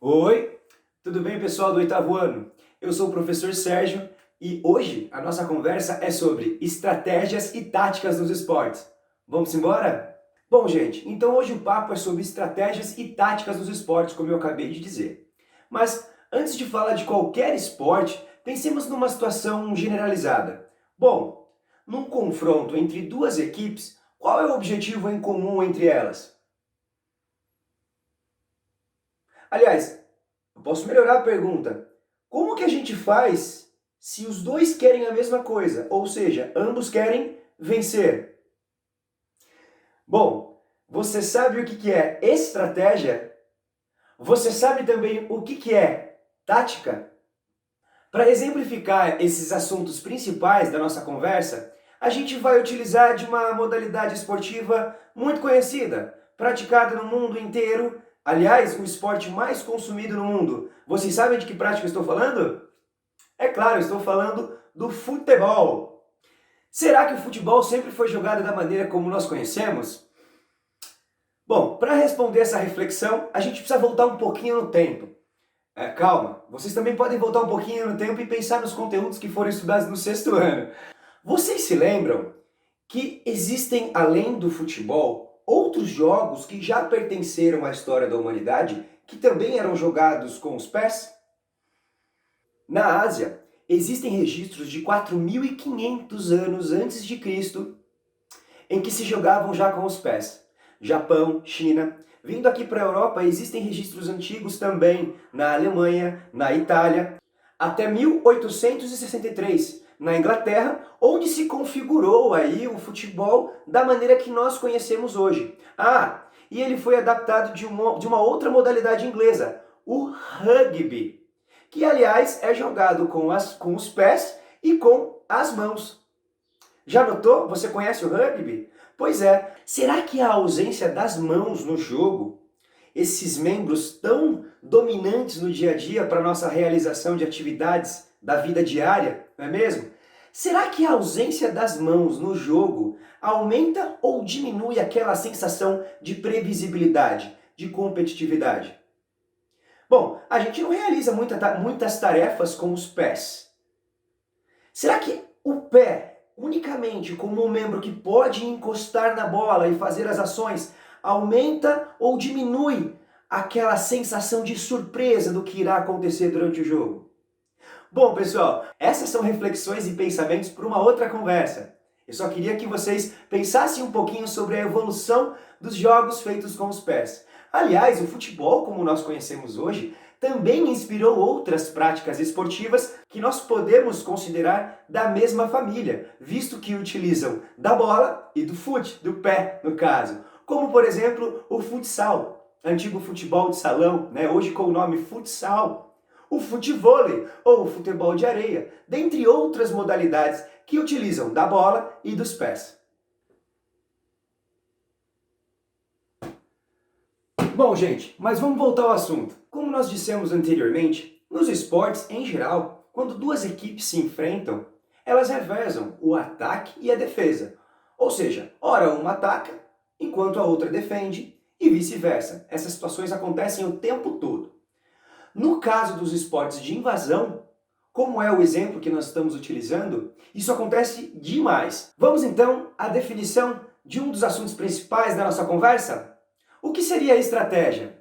Oi, tudo bem, pessoal do oitavo ano? Eu sou o professor Sérgio e hoje a nossa conversa é sobre estratégias e táticas nos esportes. Vamos embora? Bom, gente, então hoje o papo é sobre estratégias e táticas nos esportes, como eu acabei de dizer. Mas antes de falar de qualquer esporte, pensemos numa situação generalizada. Bom, num confronto entre duas equipes, qual é o objetivo em comum entre elas? Aliás, eu posso melhorar a pergunta. Como que a gente faz se os dois querem a mesma coisa? Ou seja, ambos querem vencer. Bom, você sabe o que é estratégia? Você sabe também o que é tática? Para exemplificar esses assuntos principais da nossa conversa, a gente vai utilizar de uma modalidade esportiva muito conhecida, praticada no mundo inteiro. Aliás, o esporte mais consumido no mundo. Vocês sabem de que prática eu estou falando? É claro, estou falando do futebol. Será que o futebol sempre foi jogado da maneira como nós conhecemos? Bom, para responder essa reflexão, a gente precisa voltar um pouquinho no tempo. Calma, vocês também podem voltar um pouquinho no tempo e pensar nos conteúdos que foram estudados no sexto ano. Vocês se lembram que existem, além do futebol, outros jogos que já pertenceram à história da humanidade que também eram jogados com os pés? Na Ásia, existem registros de 4.500 anos antes de Cristo em que se jogavam já com os pés. Japão, China. Vindo aqui para a Europa, existem registros antigos também na Alemanha, na Itália, até 1863, na Inglaterra, onde se configurou aí o futebol da maneira que nós conhecemos hoje. E ele foi adaptado de uma outra modalidade inglesa, o rugby, que aliás é jogado com os pés e com as mãos. Já notou? Você conhece o rugby? Pois é. Será que a ausência das mãos no jogo, esses membros tão dominantes no dia a dia para nossa realização de atividades da vida diária, não é mesmo? Será que a ausência das mãos no jogo aumenta ou diminui aquela sensação de previsibilidade, de competitividade? Bom, a gente não realiza muitas tarefas com os pés. Será que o pé, unicamente como um membro que pode encostar na bola e fazer as ações, aumenta ou diminui aquela sensação de surpresa do que irá acontecer durante o jogo? Bom, pessoal, essas são reflexões e pensamentos para uma outra conversa. Eu só queria que vocês pensassem um pouquinho sobre a evolução dos jogos feitos com os pés. Aliás, o futebol, como nós conhecemos hoje, também inspirou outras práticas esportivas que nós podemos considerar da mesma família, visto que utilizam da bola e do fute, do pé, no caso. Como, por exemplo, o futsal, antigo futebol de salão, hoje com o nome futsal. O futevôlei, ou o futebol de areia, dentre outras modalidades que utilizam da bola e dos pés. Bom, gente, mas vamos voltar ao assunto. Como nós dissemos anteriormente, nos esportes, em geral, quando duas equipes se enfrentam, elas revezam o ataque e a defesa. Ou seja, ora uma ataca, enquanto a outra defende, e vice-versa. Essas situações acontecem o tempo todo. No caso dos esportes de invasão, como é o exemplo que nós estamos utilizando, isso acontece demais. Vamos então à definição de um dos assuntos principais da nossa conversa? O que seria a estratégia?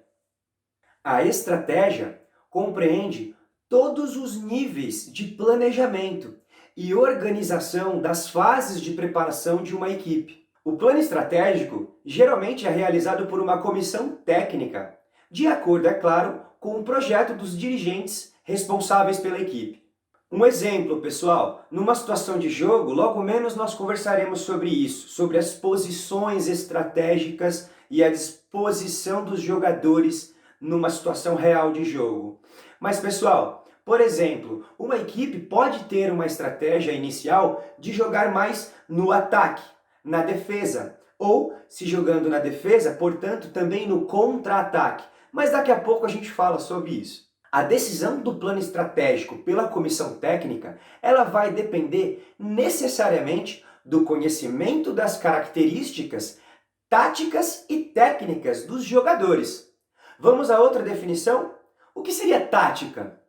A estratégia compreende todos os níveis de planejamento e organização das fases de preparação de uma equipe. O plano estratégico geralmente é realizado por uma comissão técnica, de acordo, é claro, com o projeto dos dirigentes responsáveis pela equipe. Um exemplo, pessoal, numa situação de jogo, logo menos nós conversaremos sobre isso, sobre as posições estratégicas e a disposição dos jogadores numa situação real de jogo. Mas, pessoal, por exemplo, uma equipe pode ter uma estratégia inicial de jogar mais no ataque, na defesa, ou, se jogando na defesa, portanto, também no contra-ataque. Mas daqui a pouco a gente fala sobre isso. A decisão do plano estratégico pela comissão técnica, ela vai depender necessariamente do conhecimento das características táticas e técnicas dos jogadores. Vamos a outra definição? O que seria tática?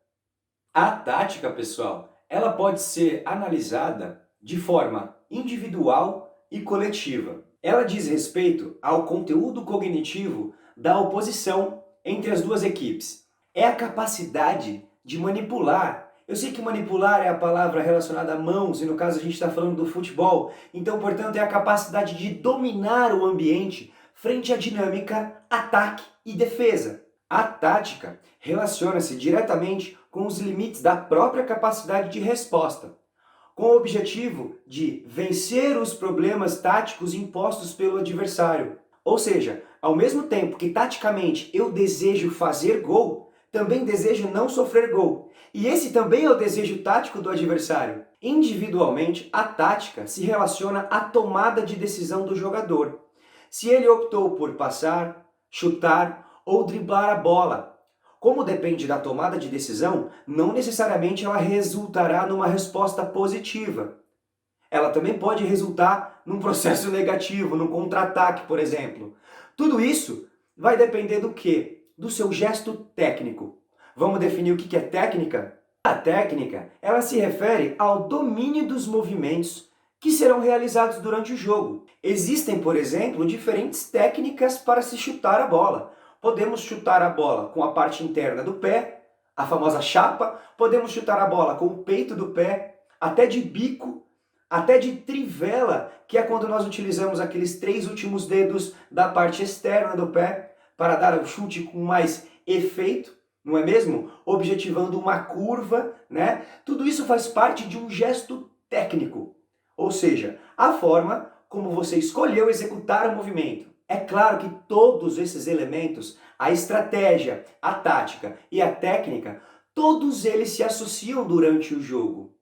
A tática, pessoal, ela pode ser analisada de forma individual e coletiva. Ela diz respeito ao conteúdo cognitivo da oposição entre as duas equipes. É a capacidade de manipular. Eu sei que manipular é a palavra relacionada a mãos, e no caso a gente está falando do futebol. Então, portanto, é a capacidade de dominar o ambiente frente à dinâmica ataque e defesa. A tática relaciona-se diretamente com os limites da própria capacidade de resposta, com o objetivo de vencer os problemas táticos impostos pelo adversário. Ou seja, ao mesmo tempo que taticamente eu desejo fazer gol, também desejo não sofrer gol. E esse também é o desejo tático do adversário. Individualmente, a tática se relaciona à tomada de decisão do jogador. Se ele optou por passar, chutar ou driblar a bola. Como depende da tomada de decisão, não necessariamente ela resultará numa resposta positiva. Ela também pode resultar num processo negativo, num contra-ataque, por exemplo. Tudo isso vai depender do quê? Do seu gesto técnico. Vamos definir o que é técnica? A técnica, ela se refere ao domínio dos movimentos que serão realizados durante o jogo. Existem, por exemplo, diferentes técnicas para se chutar a bola. Podemos chutar a bola com a parte interna do pé, a famosa chapa. Podemos chutar a bola com o peito do pé, até de bico, até de trivela, que é quando nós utilizamos aqueles 3 últimos dedos da parte externa do pé para dar o chute com mais efeito, não é mesmo? Objetivando uma curva, né? Tudo isso faz parte de um gesto técnico, ou seja, a forma como você escolheu executar o movimento. É claro que todos esses elementos, a estratégia, a tática e a técnica, todos eles se associam durante o jogo.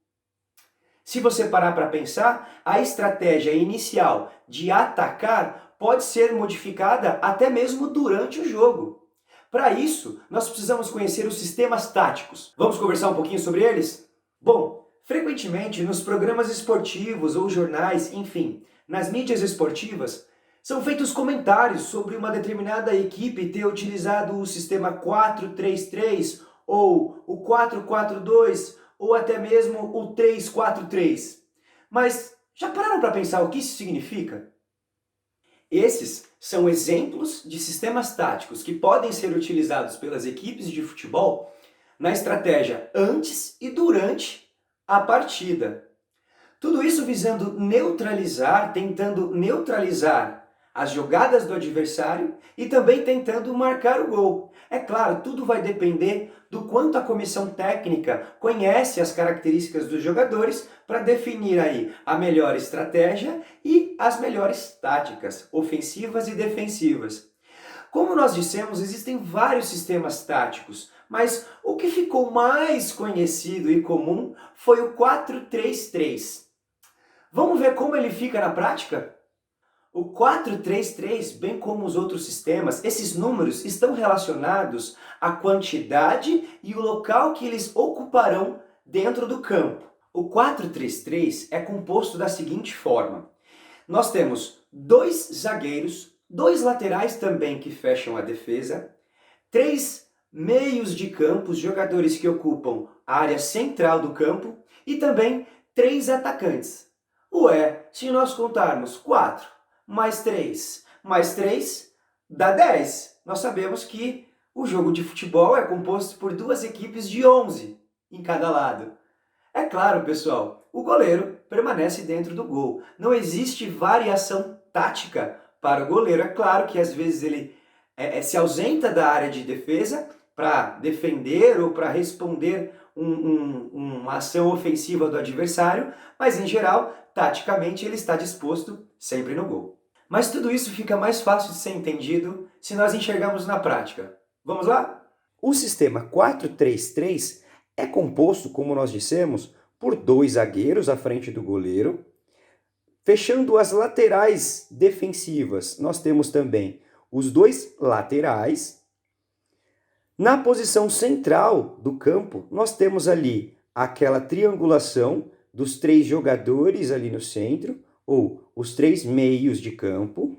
Se você parar para pensar, a estratégia inicial de atacar pode ser modificada até mesmo durante o jogo. Para isso, nós precisamos conhecer os sistemas táticos. Vamos conversar um pouquinho sobre eles? Bom, frequentemente nos programas esportivos ou jornais, enfim, nas mídias esportivas, são feitos comentários sobre uma determinada equipe ter utilizado o sistema 4-3-3 ou o 4-4-2 ou até mesmo o 3-4-3. Mas já pararam para pensar o que isso significa? Esses são exemplos de sistemas táticos que podem ser utilizados pelas equipes de futebol na estratégia antes e durante a partida. Tudo isso visando neutralizar, tentando neutralizar as jogadas do adversário e também tentando marcar o gol. É claro, tudo vai depender do quanto a comissão técnica conhece as características dos jogadores para definir aí a melhor estratégia e as melhores táticas, ofensivas e defensivas. Como nós dissemos, existem vários sistemas táticos, mas o que ficou mais conhecido e comum foi o 4-3-3. Vamos ver como ele fica na prática? O 4-3-3, bem como os outros sistemas, esses números estão relacionados à quantidade e o local que eles ocuparão dentro do campo. O 4-3-3 é composto da seguinte forma. Nós temos 2 zagueiros, 2 laterais também que fecham a defesa, 3 meios de campo, jogadores que ocupam a área central do campo e também 3 atacantes. Ué, se nós contarmos 4 mais 3 mais 3 dá 10. Nós sabemos que o jogo de futebol é composto por 2 equipes de 11 em cada lado. É claro, pessoal, o goleiro permanece dentro do gol. Não existe variação tática para o goleiro. É claro que às vezes ele se ausenta da área de defesa para defender ou para responder uma ação ofensiva do adversário, mas em geral, taticamente, ele está disposto sempre no gol. Mas tudo isso fica mais fácil de ser entendido se nós enxergarmos na prática. Vamos lá? O sistema 4-3-3 é composto, como nós dissemos, por 2 zagueiros à frente do goleiro. Fechando as laterais defensivas, nós temos também os 2 laterais. Na posição central do campo, nós temos ali aquela triangulação dos 3 jogadores ali no centro, ou os 3 meios de campo,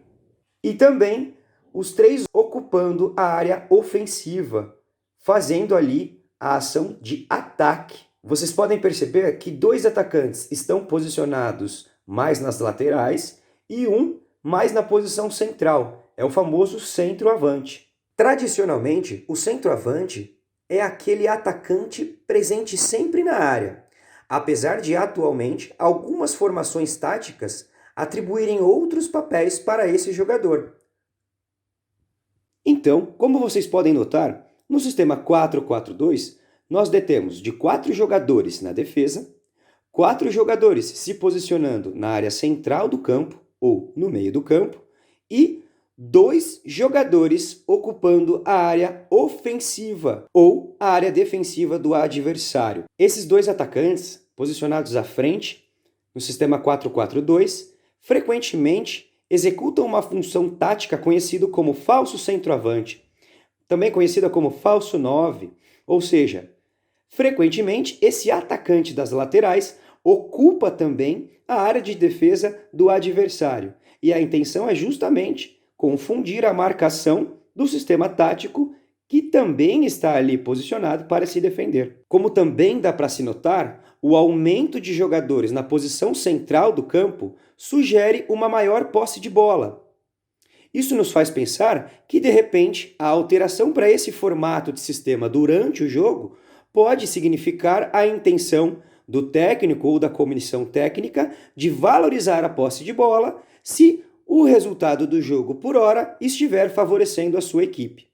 e também os 3 ocupando a área ofensiva, fazendo ali a ação de ataque. Vocês podem perceber que 2 atacantes estão posicionados mais nas laterais e um mais na posição central. É o famoso centroavante. Tradicionalmente, o centroavante é aquele atacante presente sempre na área, apesar de atualmente algumas formações táticas atribuírem outros papéis para esse jogador. Então, como vocês podem notar, no sistema 4-4-2, nós detemos de 4 jogadores na defesa, 4 jogadores se posicionando na área central do campo ou no meio do campo e 2 jogadores ocupando a área ofensiva ou a área defensiva do adversário. Esses 2 atacantes, posicionados à frente, no sistema 4-4-2, frequentemente executam uma função tática conhecida como falso centroavante, também conhecida como falso 9, ou seja, frequentemente esse atacante das laterais ocupa também a área de defesa do adversário, e a intenção é justamente confundir a marcação do sistema tático que também está ali posicionado para se defender. Como também dá para se notar, o aumento de jogadores na posição central do campo sugere uma maior posse de bola. Isso nos faz pensar que, de repente, a alteração para esse formato de sistema durante o jogo pode significar a intenção do técnico ou da comissão técnica de valorizar a posse de bola se o resultado do jogo por hora estiver favorecendo a sua equipe.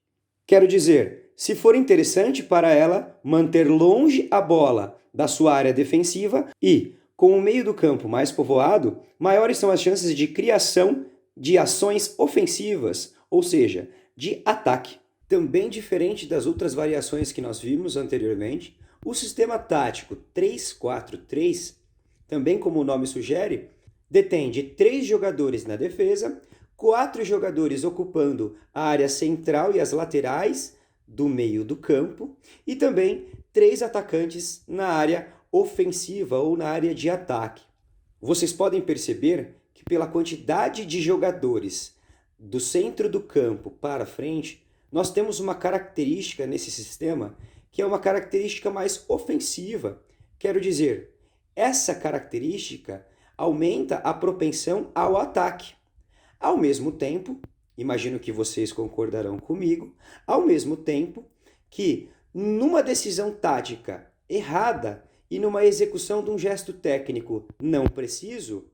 Quero dizer, se for interessante para ela manter longe a bola da sua área defensiva e, com o meio do campo mais povoado, maiores são as chances de criação de ações ofensivas, ou seja, de ataque. Também diferente das outras variações que nós vimos anteriormente, o sistema tático 3-4-3, também como o nome sugere, detém de 3 jogadores na defesa, 4 jogadores ocupando a área central e as laterais do meio do campo e também 3 atacantes na área ofensiva ou na área de ataque. Vocês podem perceber que pela quantidade de jogadores do centro do campo para frente, nós temos uma característica nesse sistema que é uma característica mais ofensiva. Quero dizer, essa característica aumenta a propensão ao ataque. Ao mesmo tempo, imagino que vocês concordarão comigo, ao mesmo tempo que numa decisão tática errada e numa execução de um gesto técnico não preciso,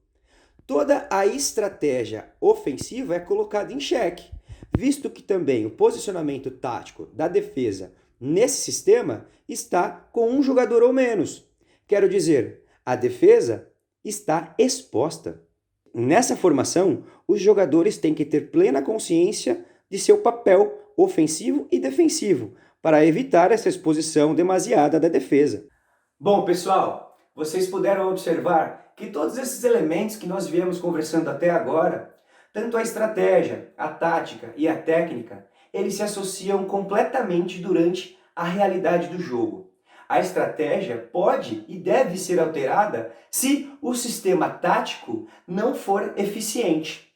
toda a estratégia ofensiva é colocada em xeque, visto que também o posicionamento tático da defesa nesse sistema está com um jogador ou menos. Quero dizer, a defesa está exposta. Nessa formação, os jogadores têm que ter plena consciência de seu papel ofensivo e defensivo para evitar essa exposição demasiada da defesa. Bom, pessoal, vocês puderam observar que todos esses elementos que nós viemos conversando até agora, tanto a estratégia, a tática e a técnica, eles se associam completamente durante a realidade do jogo. A estratégia pode e deve ser alterada se o sistema tático não for eficiente.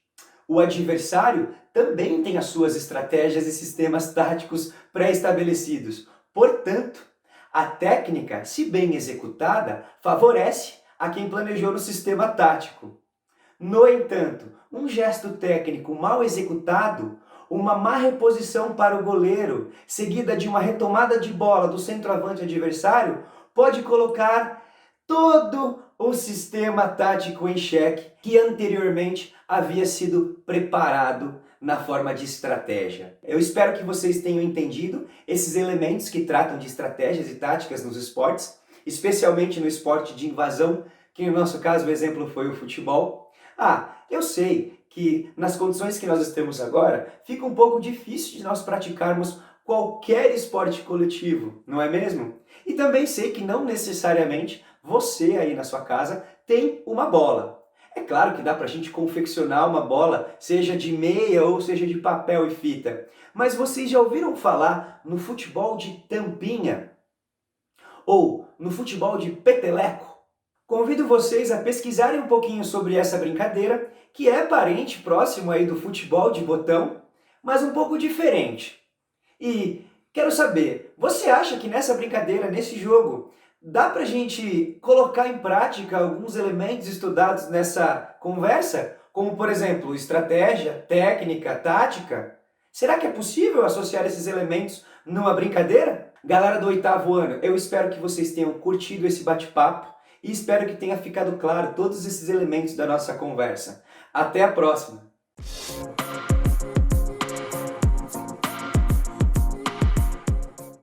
O adversário também tem as suas estratégias e sistemas táticos pré-estabelecidos. Portanto, a técnica, se bem executada, favorece a quem planejou no sistema tático. No entanto, um gesto técnico mal executado, uma má reposição para o goleiro, seguida de uma retomada de bola do centroavante adversário, pode colocar todo o sistema tático em xeque que anteriormente havia sido preparado na forma de estratégia. Eu espero que vocês tenham entendido esses elementos que tratam de estratégias e táticas nos esportes, especialmente no esporte de invasão, que no nosso caso o exemplo foi o futebol. Eu sei que nas condições que nós estamos agora, fica um pouco difícil de nós praticarmos qualquer esporte coletivo, não é mesmo? E também sei que não necessariamente você aí na sua casa tem uma bola. É claro que dá pra gente confeccionar uma bola, seja de meia ou seja de papel e fita. Mas vocês já ouviram falar no futebol de tampinha? Ou no futebol de peteleco? Convido vocês a pesquisarem um pouquinho sobre essa brincadeira, que é parente próximo aí do futebol de botão, mas um pouco diferente. E quero saber, Você acha que nessa brincadeira, nesse jogo, dá pra gente colocar em prática alguns elementos estudados nessa conversa? Como, por exemplo, estratégia, técnica, tática? Será que é possível associar esses elementos numa brincadeira? Galera do 8º ano, eu espero que vocês tenham curtido esse bate-papo e espero que tenha ficado claro todos esses elementos da nossa conversa. Até a próxima!